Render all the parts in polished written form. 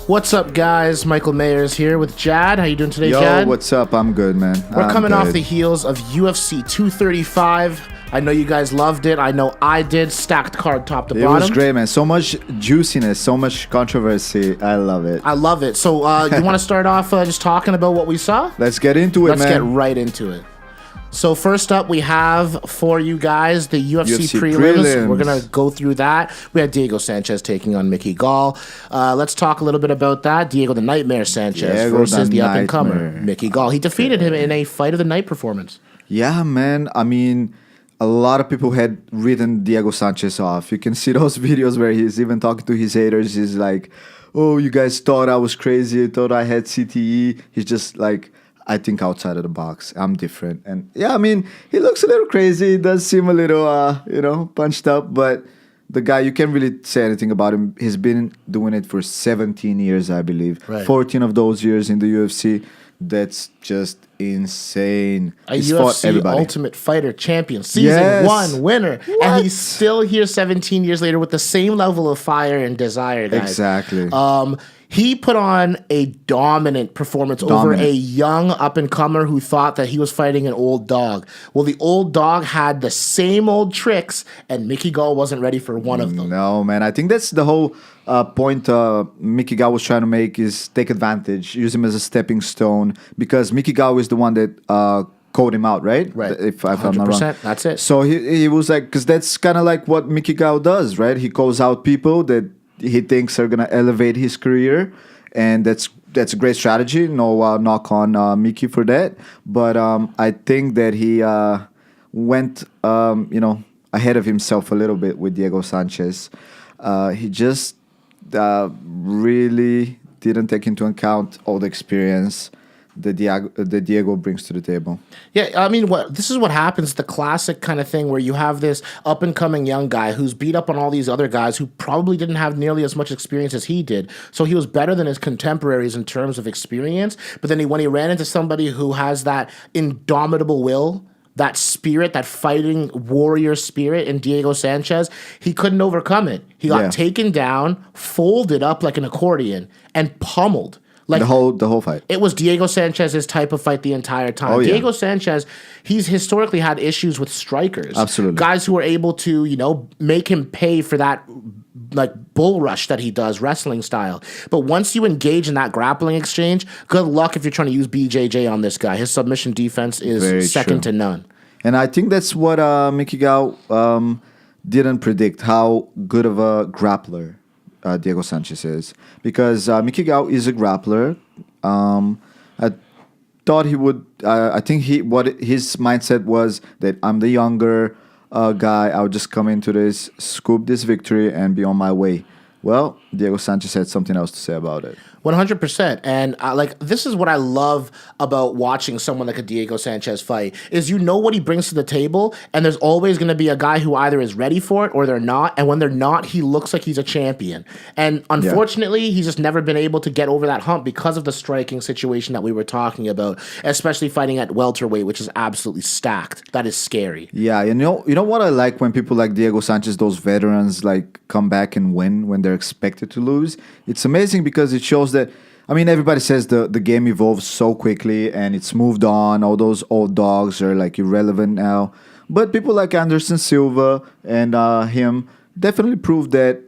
What's up, guys? Michael Mayers here with Jad. How you doing today, Yo, Jad? what's up? I'm good, man. We're coming off the heels of UFC 235. I know you guys loved it. I know I did. Stacked card top to bottom. It was great, man. So much juiciness, so much controversy. I love it. I love it. So you want to start off just talking about what we saw? Let's get into it, Let's man. get right into it. So first up, we have for you guys the UFC prelims. We're going to go through that. We had Diego Sanchez taking on Mickey Gall. Let's talk a little bit about that. Diego the Nightmare Sanchez versus the up-and-comer Mickey Gall. He defeated him in a fight of the night performance. Yeah, man. I mean, a lot of people had written Diego Sanchez off. You can see those videos where he's even talking to his haters. He's like, oh, you guys thought I was crazy. You thought I had CTE. He's just like, I think outside of the box. I'm different. And yeah, I mean, he looks a little crazy. He does seem a little, punched up. But the guy, you can't really say anything about him. He's been doing it for 17 years, I believe. Right. 14 of those years in the UFC. That's just insane. He's UFC Ultimate Fighter champion, season 1 winner. What? And he's still here 17 years later with the same level of fire and desire, guys. Exactly. He put on a dominant performance over a young up-and-comer who thought that he was fighting an old dog. Well, the old dog had the same old tricks, and Mickey Gall wasn't ready for one of them. No, man. I think that's the whole point Mickey Gall was trying to make is take advantage, use him as a stepping stone, because Mickey Gall is the one that called him out, right? Right. If I'm not wrong. That's it. So he was like, because that's kind of like what Mickey Gall does, right? He calls out people that he thinks are gonna elevate his career, and that's a great strategy. No knock on Mickey for that, but I think that he went ahead of himself a little bit with Diego Sanchez. He just really didn't take into account all the experience that Diego brings to the table. Yeah, I mean, this is what happens, the classic kind of thing where you have this up-and-coming young guy who's beat up on all these other guys who probably didn't have nearly as much experience as he did. So he was better than his contemporaries in terms of experience. But then when he ran into somebody who has that indomitable will, that spirit, that fighting warrior spirit in Diego Sanchez, he couldn't overcome it. He got taken down, folded up like an accordion, and pummeled. Like the whole fight. It was Diego Sanchez's type of fight the entire time. Oh, yeah. Diego Sanchez, he's historically had issues with strikers. Absolutely. Guys who are able to, make him pay for that like bull rush that he does, wrestling style. But once you engage in that grappling exchange, good luck if you're trying to use BJJ on this guy. His submission defense is Very second true. to none. And I think that's what Mickey Gall didn't predict, how good of a grappler Diego Sanchez is, because Mickey Gall is a grappler. I thought he would. I think his mindset was that I'm the younger guy. I'll just come into this, scoop this victory, and be on my way. Well, Diego Sanchez had something else to say about it. 100%. And this is what I love about watching someone like a Diego Sanchez fight, is what he brings to the table, and there's always going to be a guy who either is ready for it or they're not, and when they're not, he looks like he's a champion. And unfortunately, he's just never been able to get over that hump because of the striking situation that we were talking about, especially fighting at welterweight, which is absolutely stacked. That is scary. Yeah, you know what I like when people like Diego Sanchez, those veterans, like come back and win when they're expected to lose. It's amazing because it shows that, I mean, everybody says the game evolves so quickly and it's moved on. All those old dogs are like irrelevant now. But people like Anderson Silva and him definitely prove that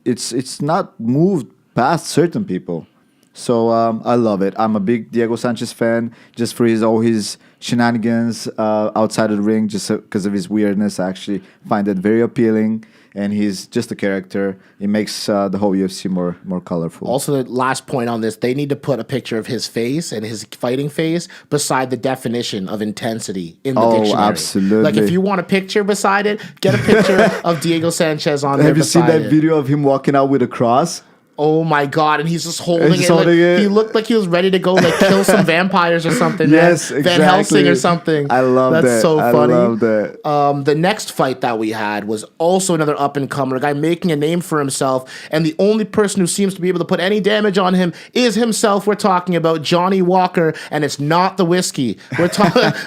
it's not moved past certain people. So I love it. I'm a big Diego Sanchez fan just for all his shenanigans outside of the ring, just because of his weirdness. I actually find that very appealing. And he's just a character. It makes the whole UFC more colorful. Also, the last point on this, they need to put a picture of his face and his fighting face beside the definition of intensity in the dictionary. Oh, absolutely. Like, if you want a picture beside it, get a picture of Diego Sanchez on there. Have you seen that video of him walking out with a cross? Oh my God! And he's just holding it. He looked like he was ready to go kill some vampires or something. Yes, man. exactly. Van Helsing or something. I love that. That's so funny. I love that. The next fight that we had was also another up and comer, a guy making a name for himself, and the only person who seems to be able to put any damage on him is himself. We're talking about Johnny Walker, and it's not the whiskey.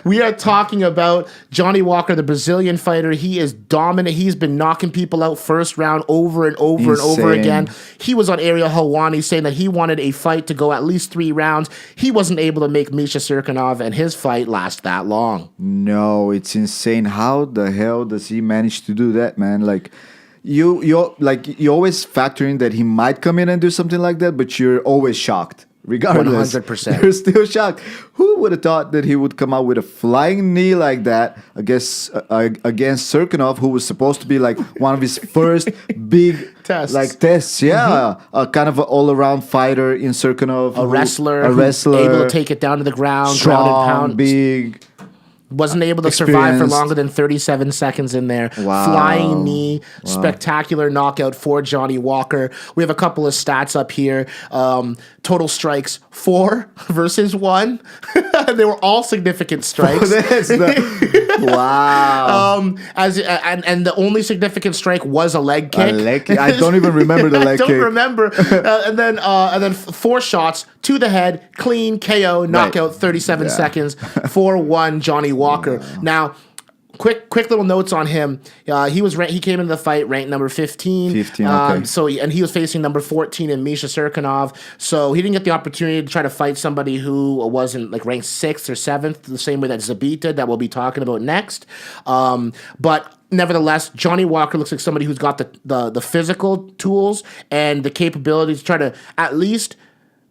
We are talking about Johnny Walker, the Brazilian fighter. He is dominant. He's been knocking people out first round over and over and over again. He was on Ariel Helwani saying that he wanted a fight to go at least 3 rounds. He wasn't able to make Misha Cirkunov and his fight last that long. No, it's insane. How the hell does he manage to do that, man? Like, you always factor in that he might come in and do something like that, but you're always shocked. Regardless, 100%. You're still shocked. Who would have thought that he would come out with a flying knee like that against Cirkunov, who was supposed to be like one of his first big tests? Yeah, a kind of an all-around fighter in Cirkunov, A wrestler, able to take it down to the ground, strong, ground and pound. big. Wasn't able to survive for longer than 37 seconds in there. Wow. Flying knee, spectacular knockout for Johnny Walker. We have a couple of stats up here. Total strikes 4 versus 1. They were all significant strikes. Wow. And the only significant strike was a leg kick. A leg kick? I don't even remember the leg kick. I don't remember. And then 4 shots to the head, clean KO, knockout, 37 seconds, 4-1 Johnny Walker. Now, quick little notes on him. He came into the fight ranked number 15. 15, okay. And he was facing number 14 in Misha Cirkunov. So he didn't get the opportunity to try to fight somebody who wasn't like ranked 6th or 7th, the same way that Zabit did, that we'll be talking about next. But nevertheless, Johnny Walker looks like somebody who's got the physical tools and the capability to try to at least.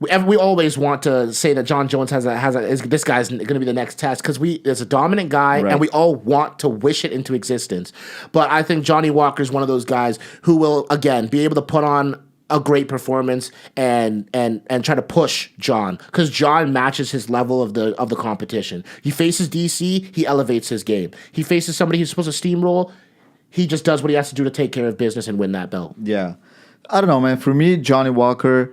We always want to say that John Jones this guy's going to be the next test because is a dominant guy, right. And we all want to wish it into existence. But I think Johnny Walker is one of those guys who will again be able to put on a great performance and try to push John because John matches his level of the competition. He faces DC, he elevates his game. He faces somebody who's supposed to steamroll, he just does what he has to do to take care of business and win that belt. Yeah, I don't know, man. For me, Johnny Walker.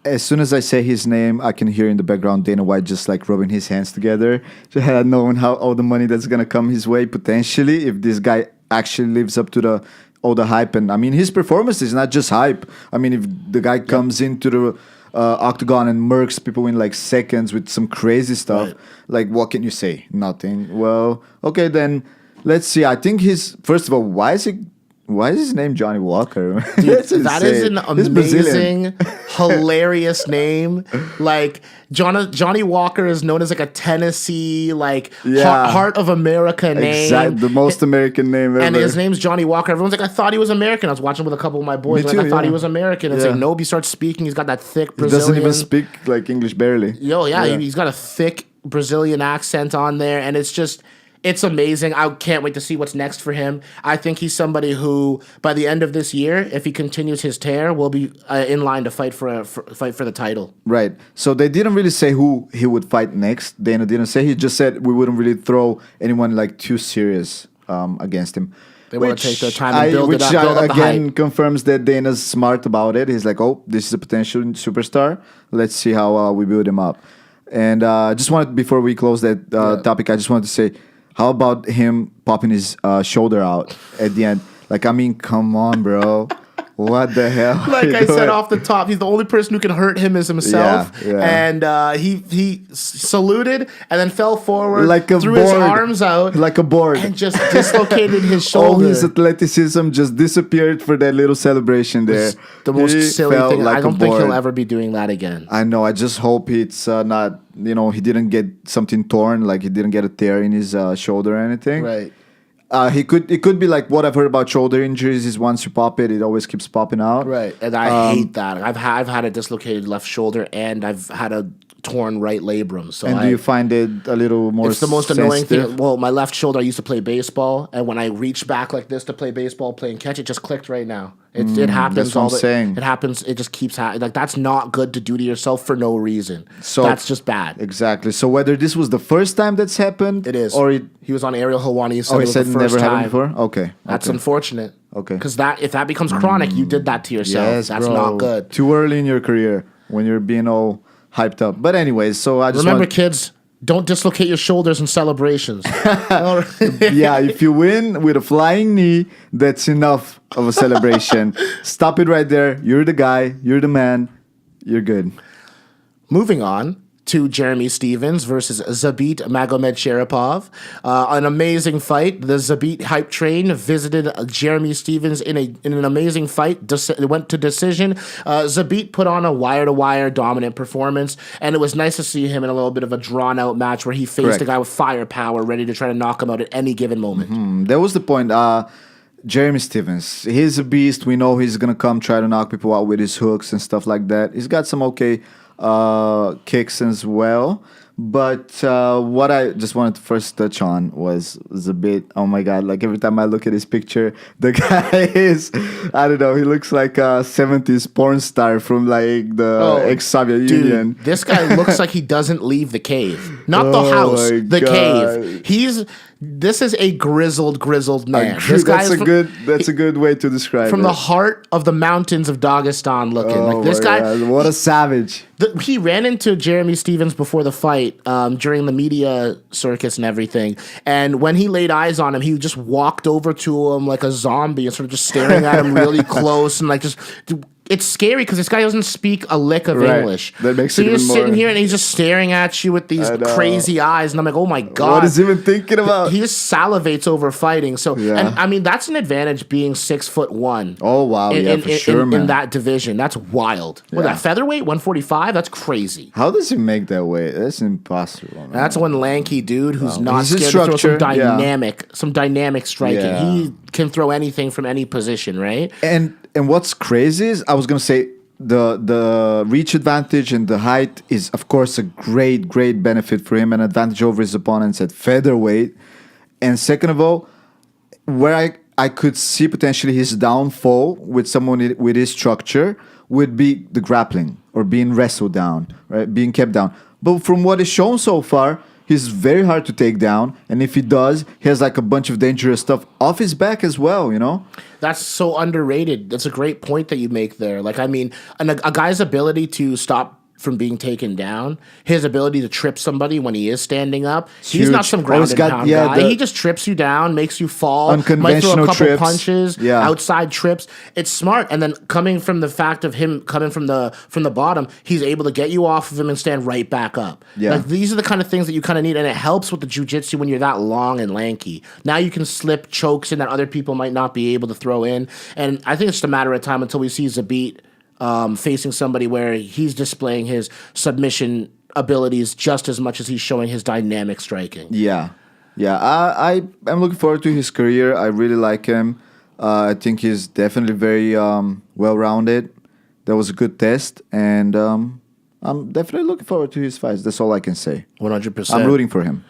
As soon as I say his name, I can hear in the background Dana White just like rubbing his hands together, knowing how all the money that's gonna come his way potentially if this guy actually lives up to all the hype. And I mean, his performance is not just hype. I mean, if the guy comes into the octagon and murks people in like seconds with some crazy stuff, like what can you say? Nothing. Well, okay, then let's see. I think first of all, why is his name Johnny Walker? Dude, that is an amazing, hilarious name. Like Johnny Walker is known as like a Tennessee, heart of America name. Exactly, the most American name ever. And his name's Johnny Walker. Everyone's like, I thought he was American. I was watching with a couple of my boys. I thought he was American. It's like, nope, he starts speaking. He's got that thick Brazilian. He doesn't even speak like English barely. He's got a thick Brazilian accent on there. And it's amazing. I can't wait to see what's next for him. I think he's somebody who, by the end of this year, if he continues his tear, will be in line to fight for the title. Right. So they didn't really say who he would fight next. Dana didn't say. He just said we wouldn't really throw anyone like too serious against him. They want to take their time and build up the hype. Confirms that Dana's smart about it. He's like, oh, this is a potential superstar. Let's see how we build him up. And just wanted, before we close that topic, I just wanted to say, how about him popping his shoulder out at the end? Like, I mean, come on, bro. What the hell? Like I said off the top, he's the only person who can hurt him is himself. And he saluted and then fell forward, threw his arms out. Like a board. And just dislocated his shoulder. All his athleticism just disappeared for that little celebration there. It's the most silly thing. I don't think he'll ever be doing that again. I know. I just hope it's not, he didn't get something torn, like he didn't get a tear in his shoulder or anything. Right. It could be like what I've heard about shoulder injuries is once you pop it, it always keeps popping out. Right, and I hate that. I've had a dislocated left shoulder and I've had a torn right labrum. So do you find it a little more? It's the most annoying thing. Well, my left shoulder, I used to play baseball, and when I reach back like this to play baseball, play and catch, it just clicked right now. It happens. That's what I'm saying. It happens. It just keeps happening. Like that's not good to do to yourself for no reason. So that's just bad. Exactly. So whether this was the first time that's happened, it is, or he was on Ariel Helwani. He said it never happened before. Okay, that's unfortunate. Okay, because if that becomes chronic, you did that to yourself. Yes, that's bro. not good. Too early in your career when you're being all hyped up. But anyways, so I just remember, kids, don't dislocate your shoulders in celebrations. Yeah, if you win with a flying knee, that's enough of a celebration. Stop it right there. You're the guy. You're the man. You're good. Moving on to Jeremy Stevens versus Zabit Magomedsharipov. An amazing fight. The Zabit hype train visited Jeremy Stevens in an amazing fight. It went to decision. Zabit put on a wire-to-wire dominant performance, and it was nice to see him in a little bit of a drawn-out match where he faced a guy with firepower ready to try to knock him out at any given moment. That was the point. Jeremy Stevens, he's a beast. We know he's going to come try to knock people out with his hooks and stuff like that. He's got some okay kicks as well. But what I just wanted to first touch on was a bit, oh my God, like every time I look at his picture, the guy is, I don't know, he looks like a 70s porn star from like the ex-Soviet Union. This guy looks like he doesn't leave the cave. Not the house, the cave. This is a grizzled man. This guy that's a good way to describe from it. the heart of the mountains of Dagestan looking. Like this guy, God. What a savage. He ran into Jeremy Stevens before the fight during the media circus and everything. And when he laid eyes on him, he just walked over to him like a zombie and sort of just staring at him really close and like just... It's scary because this guy doesn't speak a lick of English. That makes so it you're even sitting more... here and he's just staring at you with these crazy eyes, and I'm like, oh my God, what is he even thinking about? He just salivates over fighting. So, and I mean, that's an advantage being 6'1". Oh wow, for sure, man. In that division, that's wild. What, that featherweight 145? That's crazy. How does he make that weight? That's impossible. Man. That's one lanky dude who's not scared to throw some dynamic striking. Yeah. He can throw anything from any position, right? And what's crazy is I was gonna say the reach advantage and the height is of course a great benefit for him, an advantage over his opponents at featherweight. And second of all, where I could see potentially his downfall with someone with his structure would be the grappling or being wrestled down, right? Being kept down. But from what is shown so far, he's very hard to take down, and if he does, he has like a bunch of dangerous stuff off his back as well, you know? That's so underrated. That's a great point that you make there. Like, I mean, a guy's ability to stop from being taken down, his ability to trip somebody when he is standing up. He's not some ground and pound guy. He just trips you down, makes you fall, might throw a couple punches, outside trips. It's smart. And then coming from the fact of him coming from the bottom, he's able to get you off of him and stand right back up. Yeah. Like, these are the kind of things that you kind of need, and it helps with the jiu-jitsu when you're that long and lanky. Now you can slip chokes in that other people might not be able to throw in. And I think it's just a matter of time until we see Zabit facing somebody where he's displaying his submission abilities just as much as he's showing his dynamic striking. Yeah. I'm looking forward to his career. I really like him. I think he's definitely very well-rounded. That was a good test, and I'm definitely looking forward to his fights. That's all I can say. 100%. I'm rooting for him.